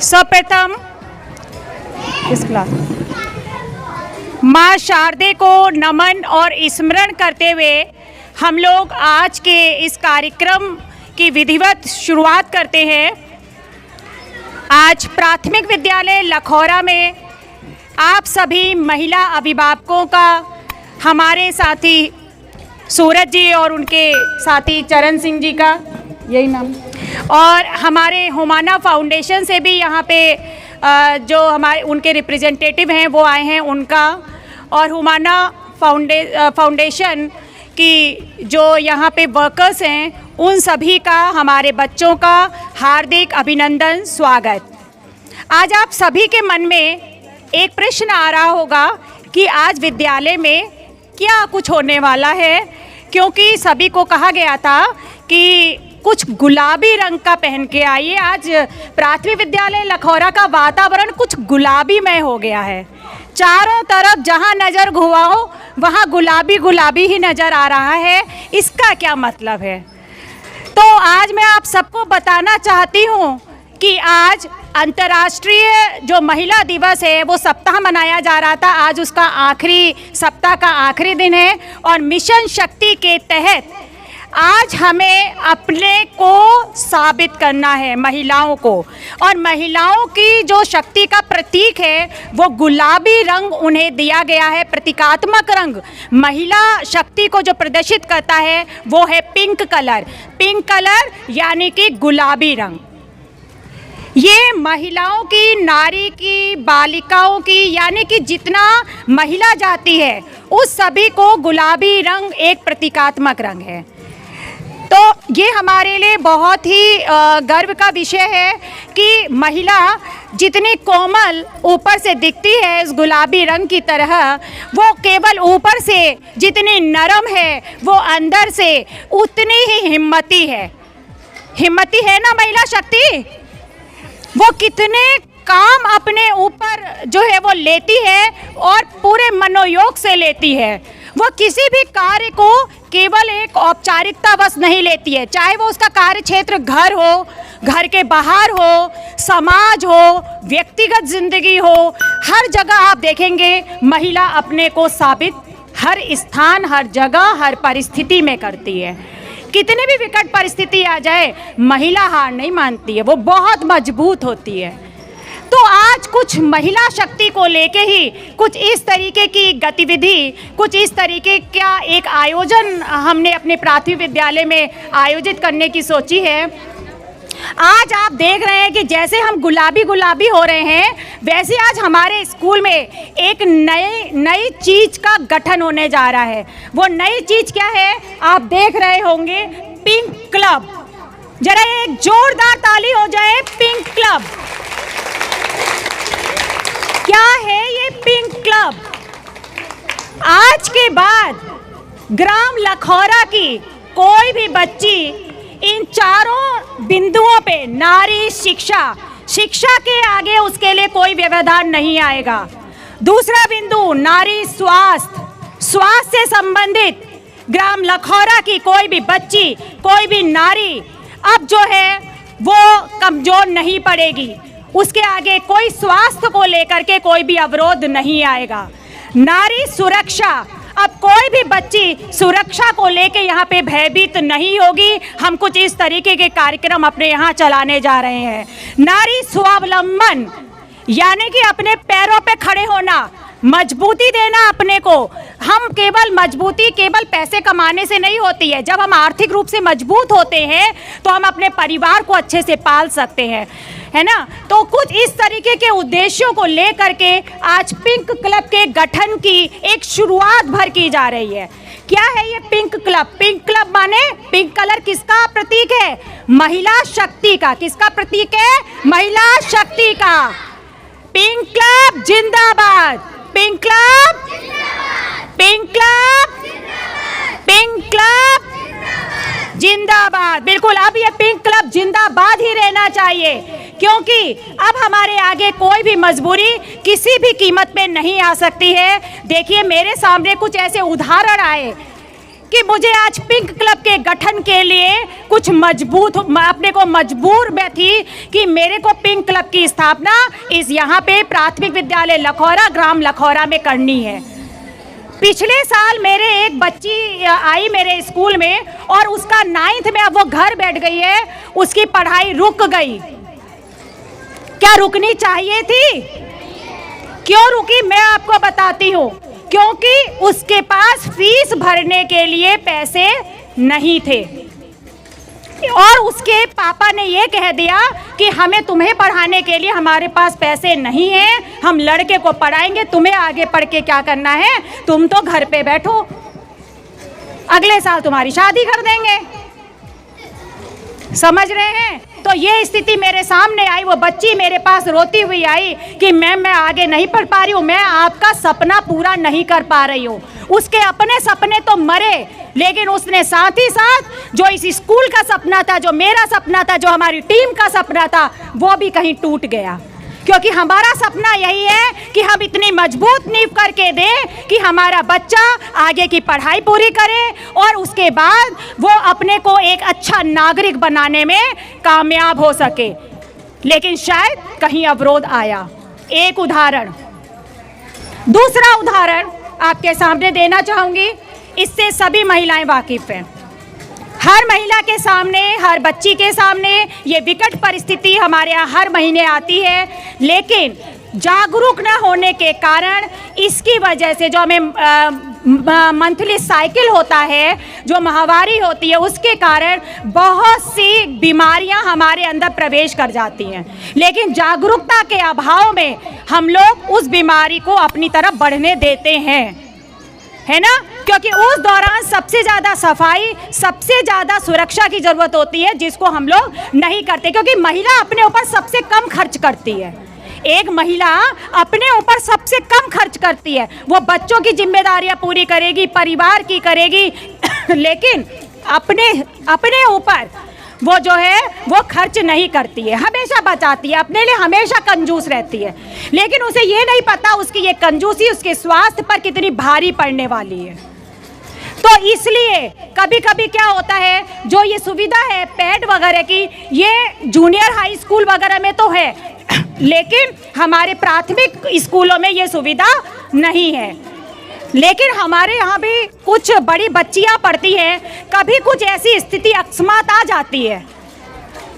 सर्वप्रथम इस क्लास माँ शारदे को नमन और स्मरण करते हुए हम लोग आज के इस कार्यक्रम की विधिवत शुरुआत करते हैं। आज प्राथमिक विद्यालय लखौरा में आप सभी महिला अभिभावकों का, हमारे साथी सूरज जी और उनके साथी चरण सिंह जी का, यही नाम, और हमारे हुमाना फाउंडेशन से भी यहाँ पे जो हमारे उनके रिप्रेजेंटेटिव हैं वो आए हैं, उनका, और हुमाना फाउंडेशन की जो यहाँ पे वर्कर्स हैं उन सभी का, हमारे बच्चों का हार्दिक अभिनंदन, स्वागत। आज आप सभी के मन में एक प्रश्न आ रहा होगा कि आज विद्यालय में क्या कुछ होने वाला है, क्योंकि सभी को कहा गया था कि कुछ गुलाबी रंग का पहन के आइए। आज प्राथमिक विद्यालय लखौरा का वातावरण कुछ गुलाबीमय हो गया है। चारों तरफ जहां नज़र घुमाओ वहां गुलाबी गुलाबी ही नज़र आ रहा है। इसका क्या मतलब है? तो आज मैं आप सबको बताना चाहती हूं कि आज अंतर्राष्ट्रीय जो महिला दिवस है वो सप्ताह मनाया जा रहा था। आज उसका आखिरी सप्ताह का आखिरी दिन है और मिशन शक्ति के तहत आज हमें अपने को साबित करना है, महिलाओं को, और महिलाओं की जो शक्ति का प्रतीक है वो गुलाबी रंग उन्हें दिया गया है। प्रतीकात्मक रंग महिला शक्ति को जो प्रदर्शित करता है वो है पिंक कलर। पिंक कलर यानी कि गुलाबी रंग। ये महिलाओं की, नारी की, बालिकाओं की, यानी कि जितना महिला जाति है उस सभी को गुलाबी रंग एक प्रतीकात्मक रंग है। तो ये हमारे लिए बहुत ही गर्व का विषय है कि महिला जितनी कोमल ऊपर से दिखती है इस गुलाबी रंग की तरह, वो केवल ऊपर से जितनी नरम है वो अंदर से उतनी ही हिम्मती है। हिम्मती है ना महिला शक्ति? वो कितने काम अपने ऊपर जो है वो लेती है और पूरे मनोयोग से लेती है। वो किसी भी कार्य को केवल एक औपचारिकता बस नहीं लेती है, चाहे वो उसका कार्य क्षेत्र घर हो, घर के बाहर हो, समाज हो, व्यक्तिगत जिंदगी हो, हर जगह आप देखेंगे महिला अपने को साबित हर स्थान, हर जगह, हर परिस्थिति में करती है। कितनी भी विकट परिस्थिति आ जाए महिला हार नहीं मानती है, वो बहुत मजबूत होती है। तो आज कुछ महिला शक्ति को लेके ही कुछ इस तरीके की गतिविधि, कुछ इस तरीके का एक आयोजन हमने अपने प्राथमिक विद्यालय में आयोजित करने की सोची है। आज आप देख रहे हैं कि जैसे हम गुलाबी गुलाबी हो रहे हैं, वैसे आज हमारे स्कूल में एक नई चीज़ का गठन होने जा रहा है। वो नई चीज़ क्या है आप देख रहे होंगे, पिंक क्लब। जरा एक जोरदार ताली हो जाए, पिंक क्लब। क्या है ये पिंक क्लब? आज के बाद ग्राम लखौरा की कोई भी बच्ची इन चारों बिंदुओं पे, नारी शिक्षा, शिक्षा के आगे उसके लिए कोई व्यवधान नहीं आएगा। दूसरा बिंदु नारी स्वास्थ्य, स्वास्थ्य से संबंधित ग्राम लखौरा की कोई भी बच्ची, कोई भी नारी अब जो है वो कमजोर नहीं पड़ेगी। उसके आगे कोई स्वास्थ्य को लेकर के कोई भी अवरोध नहीं आएगा। नारी सुरक्षा, अब कोई भी बच्ची सुरक्षा को लेके यहाँ पे भयभीत नहीं होगी। हम कुछ इस तरीके के कार्यक्रम अपने यहाँ चलाने जा रहे हैं। नारी स्वावलंबन, यानी कि अपने पैरों पे खड़े होना, मजबूती देना अपने को। हम केवल मजबूती केवल पैसे कमाने से नहीं होती है। जब हम आर्थिक रूप से मजबूत होते हैं तो हम अपने परिवार को अच्छे से पाल सकते हैं, है ना। तो कुछ इस तरीके के उद्देश्यों को लेकर के आज पिंक क्लब के गठन की एक शुरुआत भर की जा रही है। क्या है ये पिंक क्लब? पिंक क्लब माने पिंक कलर किसका प्रतीक है? महिला शक्ति का। किसका प्रतीक है? महिला शक्ति का। पिंक क्लब जिंदाबाद, pink club, pink club, pink club जिंदाबाद। बिल्कुल, अब ये पिंक क्लब जिंदाबाद ही रहना चाहिए, क्योंकि अब हमारे आगे कोई भी मजबूरी किसी भी कीमत पे नहीं आ सकती है। देखिए मेरे सामने कुछ ऐसे उदाहरण आए कि मुझे आज पिंक क्लब के गठन के लिए कुछ अपने को मजबूर मैं थी कि मेरे को पिंक क्लब की स्थापना इस यहाँ पे प्राथमिक विद्यालय लखौरा, ग्राम लखौरा में करनी है। पिछले साल मेरे एक बच्ची आई मेरे स्कूल में और उसका 9th में अब वो घर बैठ गई है, उसकी पढ़ाई रुक गई। क्या रुकनी चाहिए थी? क्यों रुकी मैं आपको बताती हूँ। क्योंकि उसके पास फीस भरने के लिए पैसे नहीं थे और उसके पापा ने ये कह दिया कि हमें तुम्हें पढ़ाने के लिए हमारे पास पैसे नहीं हैं, हम लड़के को पढ़ाएंगे, तुम्हें आगे पढ़ के क्या करना है, तुम तो घर पे बैठो, अगले साल तुम्हारी शादी कर देंगे। समझ रहे हैं? तो ये स्थिति मेरे सामने आई। वो बच्ची मेरे पास रोती हुई आई कि मैम मैं आगे नहीं पढ़ पा रही हूँ, मैं आपका सपना पूरा नहीं कर पा रही हूँ। उसके अपने सपने तो मरे, लेकिन उसने साथ ही साथ जो इस स्कूल का सपना था, जो मेरा सपना था, जो हमारी टीम का सपना था, वो भी कहीं टूट गया। क्योंकि हमारा सपना यही है कि हम इतनी मजबूत नींव करके दें कि हमारा बच्चा आगे की पढ़ाई पूरी करे और उसके बाद वो अपने को एक अच्छा नागरिक बनाने में कामयाब हो सके। लेकिन शायद कहीं अवरोध आया। एक उदाहरण। दूसरा उदाहरण आपके सामने देना चाहूँगी, इससे सभी महिलाएं वाकिफ़ हैं। हर महिला के सामने, हर बच्ची के सामने ये विकट परिस्थिति हमारे यहाँ हर महीने आती है, लेकिन जागरूक न होने के कारण, इसकी वजह से जो हमें मंथली साइकिल होता है, जो माहवारी होती है, उसके कारण बहुत सी बीमारियां हमारे अंदर प्रवेश कर जाती हैं। लेकिन जागरूकता के अभाव में हम लोग उस बीमारी को अपनी तरफ बढ़ने देते हैं, है ना? क्योंकि उस दौरान सबसे ज़्यादा सफाई, सबसे ज़्यादा सुरक्षा की ज़रूरत होती है, जिसको हम लोग नहीं करते। क्योंकि महिला अपने ऊपर सबसे कम खर्च करती है। एक महिला अपने ऊपर सबसे कम खर्च करती है। वो बच्चों की जिम्मेदारियां पूरी करेगी, परिवार की करेगी, लेकिन अपने ऊपर वो जो है वो खर्च नहीं करती है, हमेशा बचाती है, अपने लिए हमेशा कंजूस रहती है। लेकिन उसे ये नहीं पता उसकी ये कंजूसी उसके स्वास्थ्य पर कितनी भारी पड़ने वाली है। तो इसलिए कभी कभी क्या होता है, जो ये सुविधा है पैड वगैरह की, ये जूनियर हाई स्कूल वगैरह में तो है, लेकिन हमारे प्राथमिक स्कूलों में ये सुविधा नहीं है। लेकिन हमारे यहाँ भी कुछ बड़ी बच्चियाँ पढ़ती हैं, कभी कुछ ऐसी स्थिति अकस्मात आ जाती है,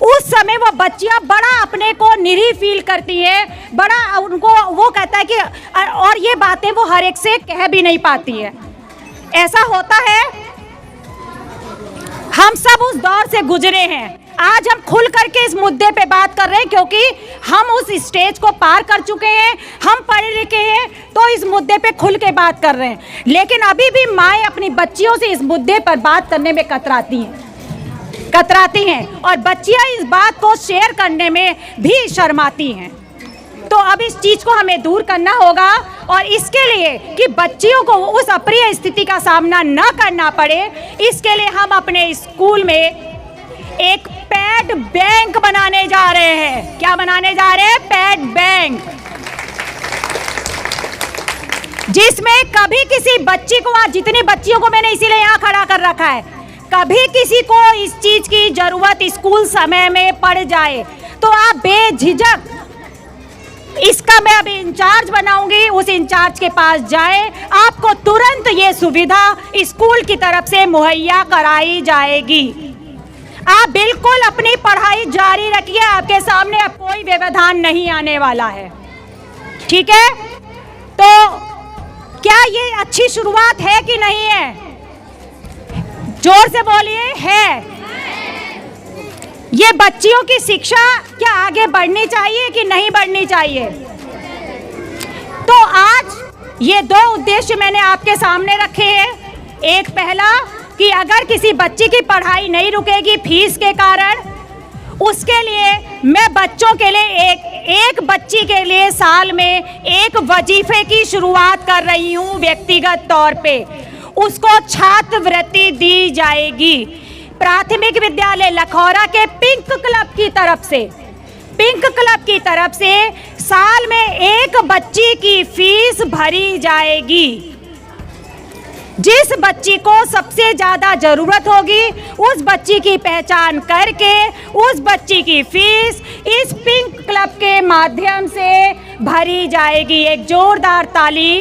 उस समय वो बच्चियाँ बड़ा अपने को निरीह फील करती है, बड़ा उनको वो कहता है कि, और ये बातें वो हर एक से कह भी नहीं पाती है। ऐसा होता है, हम सब उस दौर से गुजरे हैं। आज हम खुल करके इस मुद्दे पे बात कर रहे हैं क्योंकि हम उस स्टेज को पार कर चुके हैं, हम पढ़े लिखे हैं, तो इस मुद्दे पे खुल के बात कर रहे हैं। लेकिन अभी भी माएँ अपनी बच्चियों से इस मुद्दे पर बात करने में कतराती हैं और बच्चियाँ इस बात को शेयर करने में भी शर्माती हैं। तो अब इस चीज़ को हमें दूर करना होगा और इसके लिए कि बच्चियों को उस अप्रिय स्थिति का सामना न करना पड़े, इसके लिए हम अपने स्कूल में एक पैड बैंक बनाने जा रहे हैं। क्या बनाने जा रहे हैं? पैड बैंक, जिसमें कभी किसी बच्ची को, आज जितनी बच्चियों को मैंने इसीलिए यहाँ खड़ा कर रखा है, कभी किसी को इस चीज़ की ज़रूरत स्कूल समय में पड़ जाए तो आप बेझिझक, इसका मैं अभी इंचार्ज बनाऊंगी, उस इंचार्ज के पास जाएं, आपको तुरंत ये सुविधा स्कूल की तरफ से मुहैया कराई जाएगी। आप बिल्कुल अपनी पढ़ाई जारी रखिए, आपके सामने अब कोई व्यवधान नहीं आने वाला है, ठीक है? तो क्या ये अच्छी शुरुआत है कि नहीं है? जोर से बोलिए, है। ये बच्चियों की शिक्षा क्या आगे बढ़नी चाहिए कि नहीं बढ़नी चाहिए? तो आज ये दो उद्देश्य मैंने आपके सामने रखे हैं। एक पहला कि अगर किसी बच्ची की पढ़ाई नहीं रुकेगी फीस के कारण, उसके लिए मैं बच्चों के लिए एक बच्ची के लिए साल में एक वजीफे की शुरुआत कर रही हूँ। व्यक्तिगत तौर पे उसको छात्रवृत्ति दी जाएगी। प्राथमिक विद्यालय लखौरा के पिंक क्लब की तरफ से साल में एक बच्ची की फीस भरी जाएगी। जिस बच्ची को सबसे ज़्यादा ज़रूरत होगी उस बच्ची की पहचान करके उस बच्ची की फीस इस पिंक क्लब के माध्यम से भरी जाएगी। एक जोरदार ताली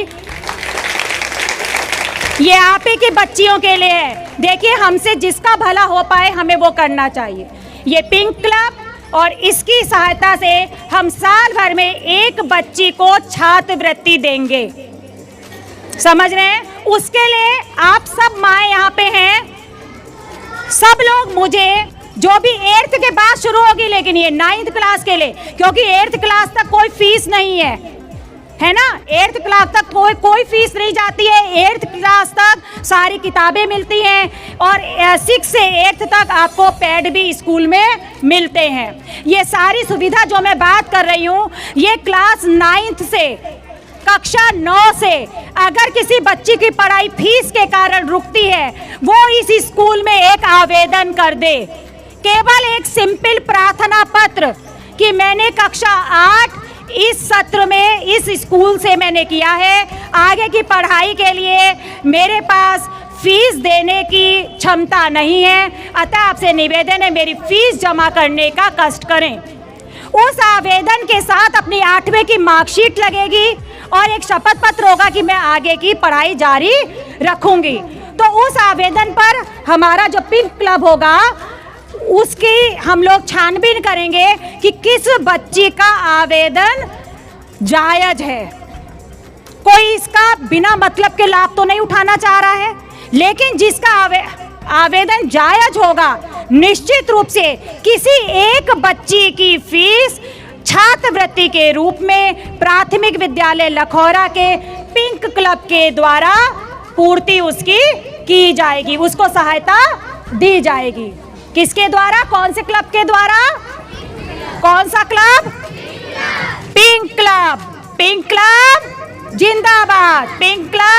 ये आप ही की बच्चियों के लिए है। देखिए, हमसे जिसका भला हो पाए हमें वो करना चाहिए। ये पिंक क्लब और इसकी सहायता से हम साल भर में एक बच्ची को छात्रवृत्ति देंगे। समझ रहे हैं? उसके लिए आप सब माएँ यहाँ पे हैं, सब लोग मुझे जो भी 8th के बाद शुरू होगी, लेकिन ये 9th क्लास के लिए, क्योंकि 8th क्लास तक कोई फीस नहीं है ना। 8th क्लास तक कोई फीस नहीं जाती है। 8th क्लास तक सारी किताबें मिलती हैं और 6 से 8th तक आपको पैड भी स्कूल में मिलते हैं। ये सारी सुविधा जो मैं बात कर रही हूँ, ये क्लास 9th से कक्षा 9 से अगर किसी बच्ची की पढ़ाई फीस के कारण रुकती है, वो इस स्कूल में एक आवेदन कर दे। केवल एक सिंपल प्रार्थना पत्र कि मैंने कक्षा 8 इस सत्र में इस स्कूल से मैंने किया है, आगे की पढ़ाई के लिए मेरे पास फीस देने की क्षमता नहीं है, अतः आपसे निवेदन है मेरी फीस जमा करने का कष्ट करें। उस आवेदन के साथ अपनी 8वीं की मार्कशीट लगेगी और एक शपथ पत्र होगा कि मैं आगे की पढ़ाई जारी रखूंगी। तो उस आवेदन पर हमारा जो पिंक क्लब होगा उसकी हम लोग छानबीन करेंगे कि किस बच्ची का आवेदन जायज है। कोई इसका बिना मतलब के लाभ तो नहीं उठाना चाह रहा है, लेकिन जिसका आवेदन जायज होगा, निश्चित रूप से किसी एक बच्ची की फीस छात्रवृत्ति के रूप में प्राथमिक विद्यालय लखौरा के पिंक क्लब के द्वारा पूर्ति उसकी की जाएगी, उसको सहायता दी जाएगी। किसके द्वारा? कौन से क्लब के द्वारा? कौन सा club? Pink club. Pink club जिंदाबाद। Pink club